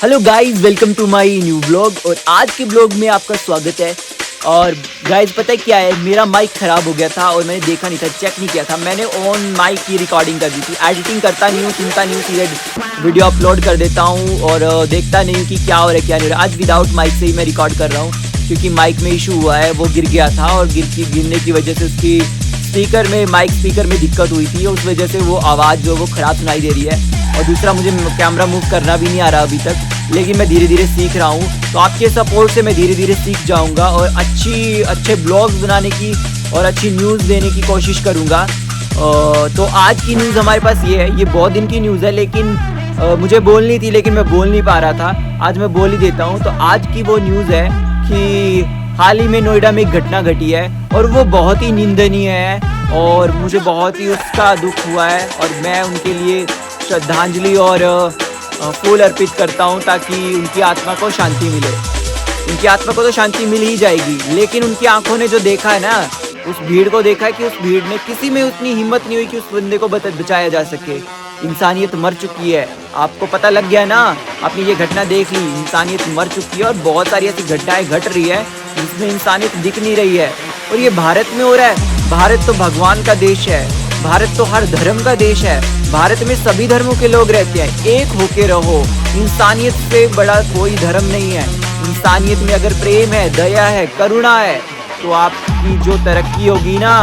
Hello guys, welcome to my new blog. और आज के ब्लॉग में आपका स्वागत है। और गाइस पता है क्या है, मेरा माइक ख़राब हो गया था और मैंने देखा नहीं था, चेक नहीं किया था। मैंने ऑन माइक की रिकॉर्डिंग कर दी थी। एडिटिंग करता नहीं हूँ, सुनता नहीं हूँ, सीधे वीडियो अपलोड कर देता हूँ और देखता नहीं हूँ कि क्या हो रहा है क्या नहीं हो रहा है। आज विदाउट माइक से ही मैं रिकॉर्ड कर रहा हूँ क्योंकि माइक में इशू हुआ है। वो गिर गया था और गिरने की वजह से उसकी माइक स्पीकर में दिक्कत हुई थी। उस वजह से वो आवाज़ जो वो ख़राब सुनाई दे रही है। और दूसरा, मुझे कैमरा मूव करना भी नहीं आ रहा अभी तक, लेकिन मैं धीरे धीरे सीख रहा हूँ। तो आपके सपोर्ट से मैं धीरे धीरे सीख जाऊँगा और अच्छे ब्लॉग्स बनाने की और अच्छी न्यूज़ देने की कोशिश करूँगा। तो आज की न्यूज़ हमारे पास ये है। ये बहुत दिन की न्यूज़ है, लेकिन मुझे बोलनी थी लेकिन मैं बोल नहीं पा रहा था। आज मैं बोल ही देता हूँ। तो आज की वो न्यूज़ है कि हाल ही में नोएडा में एक घटना घटी है और वो बहुत ही निंदनीय है और मुझे बहुत ही उसका दुख हुआ है। और मैं उनके लिए श्रद्धांजलि और फूल अर्पित करता हूं ताकि उनकी आत्मा को शांति मिले। उनकी आत्मा को तो शांति मिल ही जाएगी, लेकिन उनकी आंखों ने जो देखा है ना, उस भीड़ को देखा है कि उस भीड़ में किसी में उतनी हिम्मत नहीं हुई कि उस बंदे को बचाया जा सके। इंसानियत मर चुकी है। आपको पता लग गया ना, आपने ये घटना देख ली। इंसानियत मर चुकी है और बहुत सारी ऐसी घटनाएं घट रही है जिसमें इंसानियत दिख नहीं रही है। और ये भारत में हो रहा है। भारत तो भगवान का देश है, भारत तो हर धर्म का देश है। भारत में सभी धर्मों के लोग रहते हैं। एक होके रहो। इंसानियत से बड़ा कोई धर्म नहीं है। इंसानियत में अगर प्रेम है, दया है, करुणा है, तो आपकी जो तरक्की होगी ना,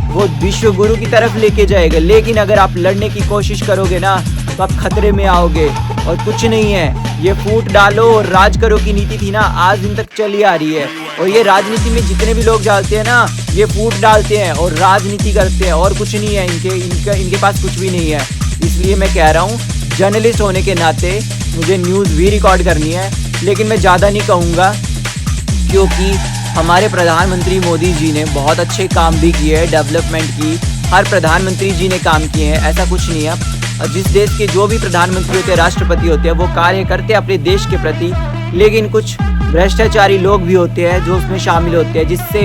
वो विश्व गुरु की तरफ लेके जाएगा। लेकिन अगर आप लड़ने की कोशिश करोगे ना, तो आप खतरे में आओगे। और कुछ नहीं है, ये फूट डालो और राज करो की नीति थी ना, आज दिन तक चली आ रही है। और ये राजनीति में जितने भी लोग डालते हैं ना, ये फूट डालते हैं और राजनीति करते हैं और कुछ नहीं है। इनके पास कुछ भी नहीं है। इसलिए मैं कह रहा हूँ, जर्नलिस्ट होने के नाते मुझे न्यूज़ भी रिकॉर्ड करनी है, लेकिन मैं ज़्यादा नहीं कहूँगा क्योंकि हमारे प्रधानमंत्री मोदी जी ने बहुत अच्छे काम भी किए हैं। डेवलपमेंट की हर प्रधानमंत्री जी ने काम किए हैं, ऐसा कुछ नहीं है। जिस देश के जो भी प्रधानमंत्री होते हैं, राष्ट्रपति होते हैं, वो कार्य करते हैं अपने देश के प्रति, लेकिन कुछ भ्रष्टाचारी लोग भी होते हैं जो उसमें शामिल होते हैं, जिससे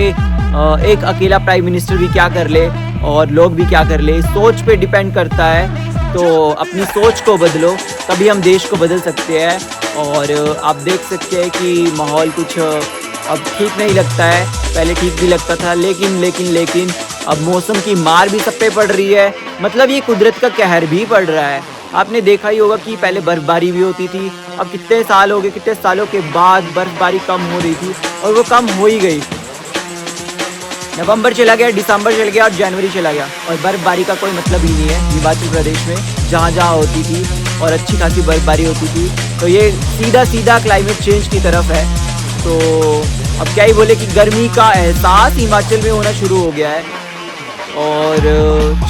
एक अकेला प्राइम मिनिस्टर भी क्या कर ले और लोग भी क्या कर ले। सोच पे डिपेंड करता है। तो अपनी सोच को बदलो, तभी हम देश को बदल सकते हैं। और आप देख सकते हैं कि माहौल कुछ अब ठीक नहीं लगता है। पहले ठीक भी लगता था, लेकिन अब मौसम की मार भी सब पे पड़ रही है। मतलब ये कुदरत का कहर भी पड़ रहा है। आपने देखा ही होगा कि पहले बर्फबारी भी होती थी। अब कितने साल हो गए, कितने सालों के बाद बर्फबारी कम हो रही थी और वो कम हो ही गई। नवंबर चला गया, दिसंबर चल गया और जनवरी चला गया और बर्फबारी का कोई मतलब ही नहीं है। हिमाचल प्रदेश में जहाँ होती थी और अच्छी खासी बर्फबारी होती थी, तो ये सीधा क्लाइमेट चेंज की तरफ है। तो अब क्या ही बोले कि गर्मी का एहसास हिमाचल में होना शुरू हो गया है। और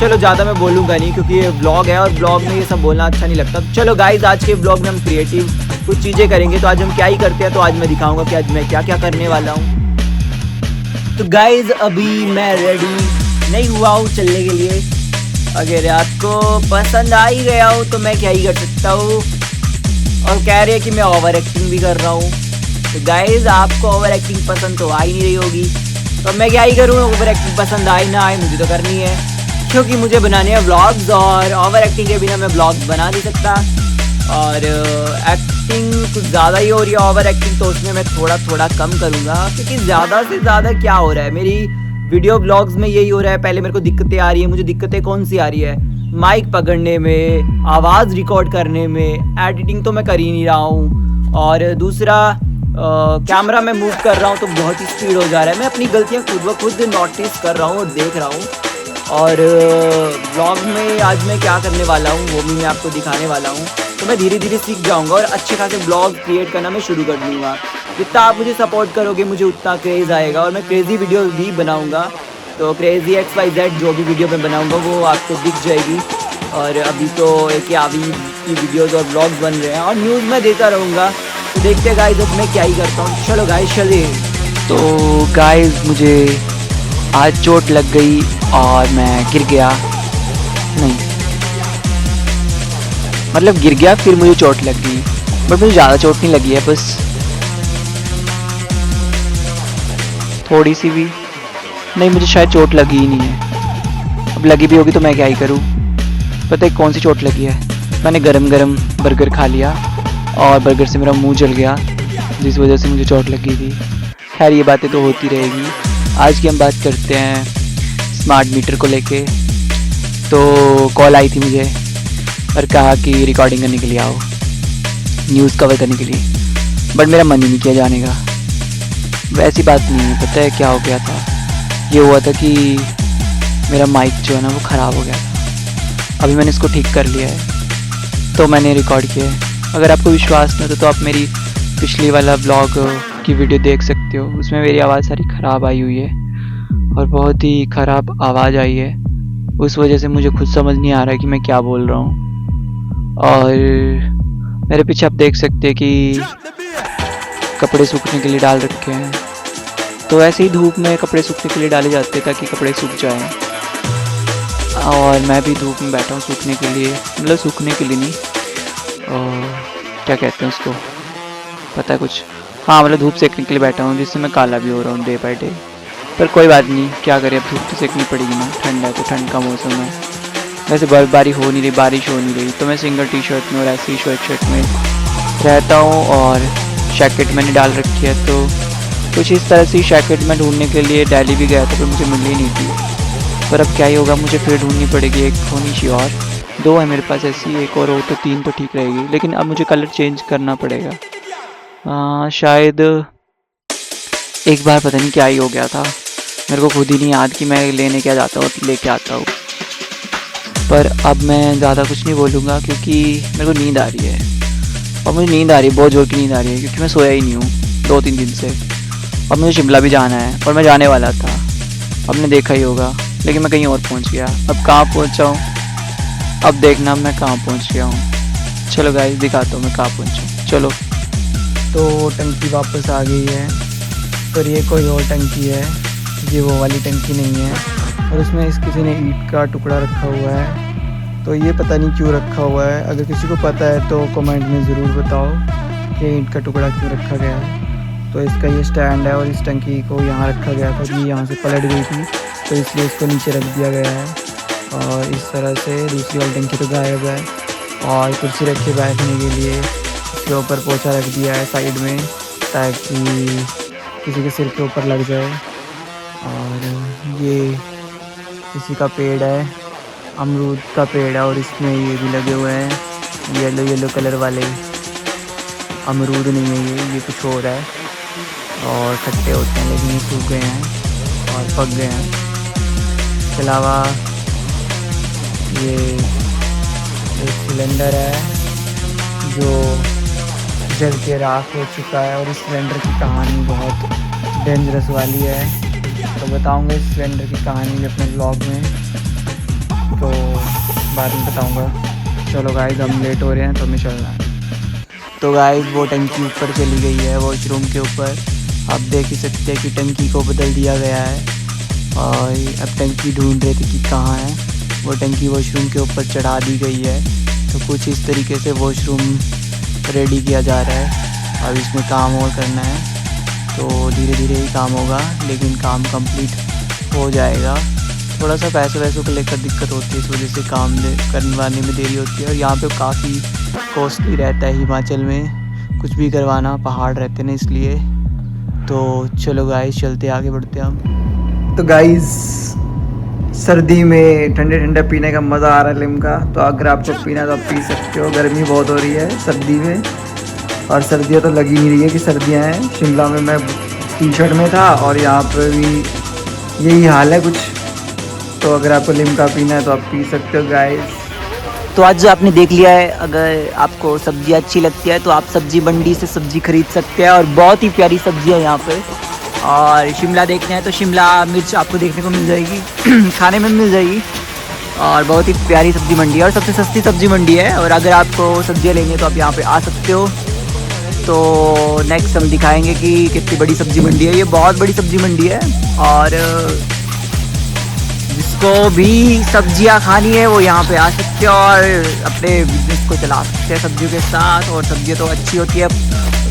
चलो ज़्यादा मैं बोलूँगा नहीं क्योंकि ये व्लॉग है और व्लॉग में ये सब बोलना अच्छा नहीं लगता। चलो गाइज, आज के व्लॉग में हम क्रिएटिव कुछ चीज़ें करेंगे। तो आज हम क्या ही करते हैं, तो आज मैं दिखाऊंगा कि आज मैं क्या क्या करने वाला हूँ। तो गाइज, अभी मैं रेडी नहीं हुआ हूँ चलने के लिए। अगर आपको पसंद आ ही गया हो तो मैं क्या ही कर सकता हूँ। और कह रहे हैं कि मैं ओवर एक्टिंग भी कर रहा हूँ। तो गाइज, आपको ओवर एक्टिंग पसंद तो आ ही नहीं रही होगी, तो मैं क्या ही करूँ। ओवर एक्टिंग पसंद आए ना आए, मुझे तो करनी है क्योंकि मुझे बनाने हैं व्लॉग्स और ओवर एक्टिंग के बिना मैं व्लॉग्स बना नहीं सकता। और एक्टिंग कुछ ज़्यादा ही हो रही है, ओवर एक्टिंग, तो उसमें मैं थोड़ा कम करूँगा क्योंकि ज़्यादा से ज़्यादा क्या हो रहा है, मेरी वीडियो ब्लॉग्स में यही हो रहा है। पहले मेरे को दिक्कतें आ रही है। मुझे दिक्कतें कौन सी आ रही है? माइक पकड़ने में, आवाज़ रिकॉर्ड करने में, एडिटिंग तो मैं कर ही नहीं रहा हूँ। और दूसरा, कैमरा में मूव कर रहा हूँ तो बहुत ही स्पीड हो जा रहा है। मैं अपनी गलतियाँ खुद नोटिस कर रहा हूँ और देख रहा हूँ। और ब्लॉग में आज मैं क्या करने वाला हूँ वो भी मैं आपको दिखाने वाला हूँ। तो मैं धीरे धीरे सीख जाऊँगा और अच्छे खासे ब्लॉग क्रिएट करना मैं शुरू कर दूँगा। जितना आप मुझे सपोर्ट करोगे, मुझे उतना क्रेज़ आएगा और मैं क्रेज़ी वीडियो भी बनाऊँगा। तो क्रेज़ी XYZ जो भी वीडियो मैं बनाऊँगा वो आपको दिख जाएगी। और अभी तो एक आवी की वीडियोज़ और ब्लॉग्स बन रहे हैं और न्यूज़ मैं देता रहूँगा। तो देखते हैं गाइस, अब मैं क्या ही करता हूँ। चलो गाइस, चलिए। तो गाइस, मुझे आज चोट लग गई और मैं गिर गया। नहीं, मतलब गिर गया फिर मुझे चोट लग गई, बट मुझे ज़्यादा चोट नहीं लगी है, बस थोड़ी सी भी। नहीं, मुझे शायद चोट लगी ही नहीं है। अब लगी भी होगी तो मैं क्या ही करूँ। पता है कौन सी चोट लगी है? मैंने गरम बर्गर खा लिया और बर्गर से मेरा मुंह जल गया, जिस वजह से मुझे चोट लगी थी। खैर ये बातें तो होती रहेगी। आज की हम बात करते हैं स्मार्ट मीटर को लेके। तो कॉल आई थी मुझे और कहा कि रिकॉर्डिंग करने के लिए आओ, न्यूज़ कवर करने के लिए, बट मेरा मन ही नहीं किया जाने का। वैसी बात नहीं है, पता है क्या हो गया था? ये हुआ था कि मेरा माइक जो है ना वो ख़राब हो गया था। अभी मैंने इसको ठीक कर लिया है, तो मैंने रिकॉर्ड किया है। अगर आपको विश्वास नहीं होता तो आप मेरी पिछली वाला व्लॉग की वीडियो देख सकते हो, उसमें मेरी आवाज़ सारी ख़राब आई हुई है और बहुत ही ख़राब आवाज़ आई है। उस वजह से मुझे खुद समझ नहीं आ रहा है कि मैं क्या बोल रहा हूँ। और मेरे पीछे आप देख सकते हैं कि कपड़े सूखने के लिए डाल रखे हैं। तो ऐसे ही धूप में कपड़े सूखने के लिए डाले जाते हैं ताकि कपड़े सूख जाएं। और मैं भी धूप में बैठा हूँ सूखने के लिए, मतलब सूखने के लिए नहीं, और क्या कहते हैं उसको, पता है कुछ, हाँ मतलब धूप सेकने के लिए बैठा हूँ, जिससे मैं काला भी हो रहा हूँ डे बाय डे। पर कोई बात नहीं, क्या करें, अब धूप तो सेकनी पड़ेगी ना, ठंड है तो ठंड का मौसम है। वैसे बर्फबारी हो नहीं रही, बारिश हो नहीं रही, तो मैं सिंगल टी शर्ट में और ऐसे ही शर्ट में रहता हूँ। और जैकेट मैंने डाल रखी है, तो कुछ इस तरह से जैकेट मैं ढूंढने के लिए दिल्ली भी गया था, पर मुझे मिल ही नहीं थी। पर अब क्या ही होगा, मुझे फिर ढूंढनी पड़ेगी। एक होनी चाहिए और, दो है मेरे पास ऐसी, एक और हो तो तीन तो ठीक रहेगी। लेकिन अब मुझे कलर चेंज करना पड़ेगा। शायद एक बार पता नहीं क्या ही हो गया था, मेरे को खुद ही नहीं याद कि मैं लेने क्या जाता हूँ, लेके आता हूँ। पर अब मैं ज़्यादा कुछ नहीं बोलूँगा क्योंकि मेरे को नींद आ रही है, और मुझे नींद आ रही है, बहुत ज़ोर की नींद आ रही है, क्योंकि मैं सोया ही नहीं हूँ 2-3 दिन से। और मुझे शिमला भी जाना है, और मैं जाने वाला था, आपने देखा ही होगा, लेकिन मैं कहीं और पहुँच गया। अब कहाँ पहुँचा हूँ, अब देखना मैं कहाँ पहुँच गया हूँ। चलो गाइस दिखाता हूँ मैं कहाँ पहुँचा। चलो, तो टंकी वापस आ गई है, और ये कोई और टंकी है, ये वो वाली टंकी नहीं है। और उसमें किसी ने ईंट का टुकड़ा रखा हुआ है, तो ये पता नहीं क्यों रखा हुआ है। अगर किसी को पता है तो कमेंट में ज़रूर बताओ कि ईंट का टुकड़ा क्यों रखा गया है। तो इसका ये स्टैंड है, और इस टंकी को यहाँ रखा गया था, ये यहाँ से पलट गई थी, तो इसलिए इसको नीचे रख दिया गया है। और इस तरह से दूसरी वाली टंकी तो गायब है। और कुर्सी रखी बैठने के लिए, इसके ऊपर पोछा रख दिया है साइड में, ताकि किसी के सिर के ऊपर लग जाए। और ये किसी का पेड़ है, अमरूद का पेड़ है, और इसमें ये भी लगे हुए हैं येलो येलो कलर वाले। अमरूद नहीं है ये कुछ और है, और खट्टे होते हैं, लेकिन ये सूख गए हैं और पक गए हैं। इसके अलावा ये एक सिलेंडर है जो जल के राख हो चुका है, और इस सिलेंडर की कहानी बहुत डेंजरस वाली है, तो बताऊंगा इस सिलेंडर की कहानी भी अपने ब्लॉग में, तो बाद में बताऊंगा। चलो गाइस हम लेट हो रहे हैं, तो हमें चलना है। तो गाइस वो टंकी ऊपर चली गई है, वॉशरूम के ऊपर। आप देख ही सकते हैं कि टंकी को बदल दिया गया है, और अब टंकी ढूंढ रहे थे कि कहाँ है। वो टंकी वॉशरूम के ऊपर चढ़ा दी गई है, तो कुछ इस तरीके से वॉशरूम रेडी किया जा रहा है। अब इसमें काम और करना है, तो धीरे धीरे ही काम होगा, लेकिन काम कंप्लीट हो जाएगा। थोड़ा सा पैसों को लेकर दिक्कत होती है, इस वजह से काम करवाने में देरी होती है। और यहाँ पे काफ़ी कॉस्टली रहता है हिमाचल में कुछ भी करवाना, पहाड़ रहते हैं इसलिए। तो चलो गाइस चलते आगे बढ़ते हम। तो गाइस सर्दी में ठंडे ठंडे पीने का मज़ा आ रहा है लिम्का, तो अगर आपको पीना तो आप पी सकते हो। गर्मी बहुत हो रही है सर्दी में, और सर्दियाँ तो लगी नहीं रही है कि सर्दियाँ हैं। शिमला में मैं टी शर्ट में था, और यहाँ पर भी यही हाल है कुछ। तो अगर आपको लिम्का पीना है तो आप पी सकते हो गाइस। तो आज जो आपने देख लिया है, अगर आपको सब्जी अच्छी लगती है तो आप सब्जी मंडी से सब्जी खरीद सकते हैं, और बहुत ही प्यारी सब्जी है यहाँ पे। और शिमला देखना है तो शिमला मिर्च आपको देखने को मिल जाएगी खाने में मिल जाएगी, और बहुत ही प्यारी सब्जी मंडी है, और सबसे सस्ती सब्जी मंडी है। और अगर आपको सब्जियाँ लेंगे तो आप यहाँ पे आ सकते हो। तो नेक्स्ट हम दिखाएंगे कि कितनी बड़ी सब्जी मंडी है। ये बहुत बड़ी सब्जी मंडी है, और जिसको भी सब्जियां खानी है वो यहाँ पे आ सकते हैं और अपने बिजनेस को चला सकते हैं सब्जियों के साथ। और सब्जियां तो अच्छी होती है,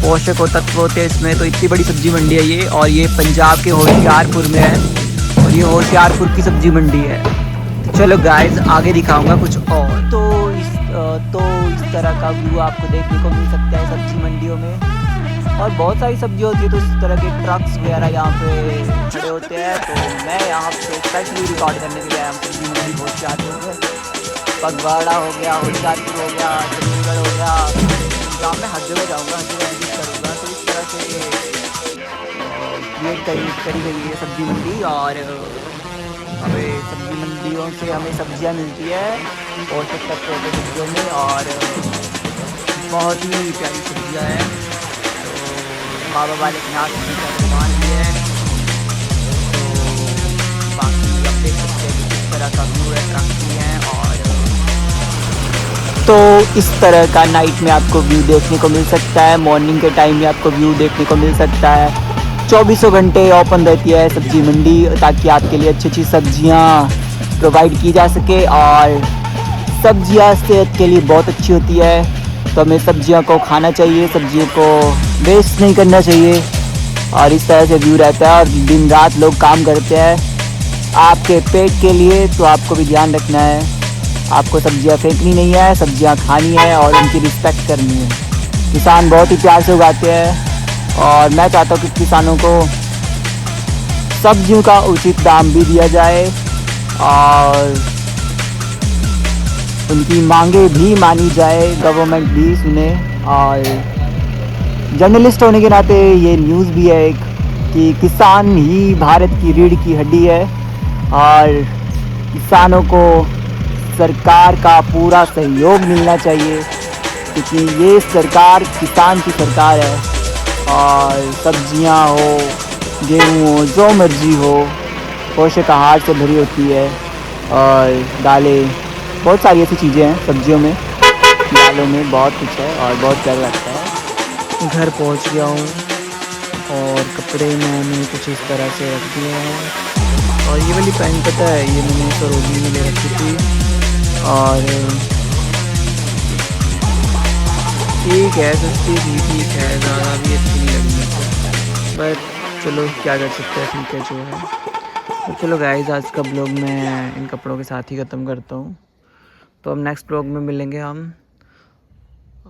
पोषक और तत्व होते हैं इसमें। तो इतनी बड़ी सब्जी मंडी है ये, और ये पंजाब के होशियारपुर में है, और ये होशियारपुर की सब्जी मंडी है। तो चलो गाइस आगे दिखाऊंगा कुछ और। तो इस तो इस तरह का व्यू आपको देखने को मिल सकता है सब्जी मंडियों में। और बहुत सारी सब्जी होती है तो इस तरह के ट्रक्स वगैरह यहाँ पे खड़े होते हैं। तो मैं यहाँ पे स्पेशली रिकॉर्ड करने के लिए आया हूँ। सब्जी मंडी बहुत जाते होंगे, फगवाड़ा हो गया, होशियारपुर हो गया, चंडीगढ़ हो गया, जहाँ मैं हर जगह जाऊँगा, हर जगह विजिट करूँगा। तो इस तरह से क्रिएट करी गई है सब्जी मंडी। और हमें सब्जी मंडियों से हमें सब्जियाँ मिलती है पोषक तत्वों के सब्जियों में, और बहुत ही प्यारी सब्जियाँ हैं। तो बाबा बालकनाथ जी का दुकान भी है। तो बाकी आप देख सकते हैं कि किस तरह का व्यू है, ट्रक भी हैं। और तो इस तरह का नाइट में आपको व्यू देखने को मिल सकता है, मॉर्निंग के टाइम में आपको व्यू देखने को मिल सकता है। 24 घंटे ओपन रहती है सब्जी मंडी, ताकि आपके लिए अच्छी अच्छी सब्जियां प्रोवाइड की जा सके। और सब्जियां सेहत के लिए बहुत अच्छी होती है, तो हमें सब्जियों को खाना चाहिए, सब्जियों को वेस्ट नहीं करना चाहिए। और इस तरह से व्यू रहता है, और दिन रात लोग काम करते हैं आपके पेट के लिए। तो आपको भी ध्यान रखना है, आपको सब्जियां फेंकनी नहीं है, सब्जियां खानी है और उनकी रिस्पेक्ट करनी है। किसान बहुत ही प्यार से उगाते हैं, और मैं चाहता हूँ कि किसानों को सब्जियों का उचित दाम भी दिया जाए और उनकी मांगे भी मानी जाए, गवर्नमेंट भी सुने। और जर्नलिस्ट होने के नाते ये न्यूज़ भी है एक कि किसान ही भारत की रीढ़ की हड्डी है, और किसानों को सरकार का पूरा सहयोग मिलना चाहिए, क्योंकि ये सरकार किसान की सरकार है। और सब्जियां हो, गेहूँ हो, जो मर्जी हो, पोषक आहार से भरी होती है। और दालें, बहुत सारी ऐसी चीज़ें हैं सब्जियों में, दालों में बहुत कुछ है और बहुत प्यारा लगता है। घर पहुंच गया हूँ और कपड़े मैंने कुछ इस तरह से रख दिए हैं। और ये वाली पैंट पता है, ये मैंने सरोजनी में ले रखी थी, और ठीक है, सस्ती भी ठीक है, ज़्यादा भी अच्छी नहीं लगी मुझे, बट चलो क्या कर सकते हैं, ठीक है जो है। तो चलो गाइस, आज का ब्लॉग मैं इन कपड़ों के साथ ही ख़त्म करता हूँ। तो अब नेक्स्ट ब्लॉग में मिलेंगे हम।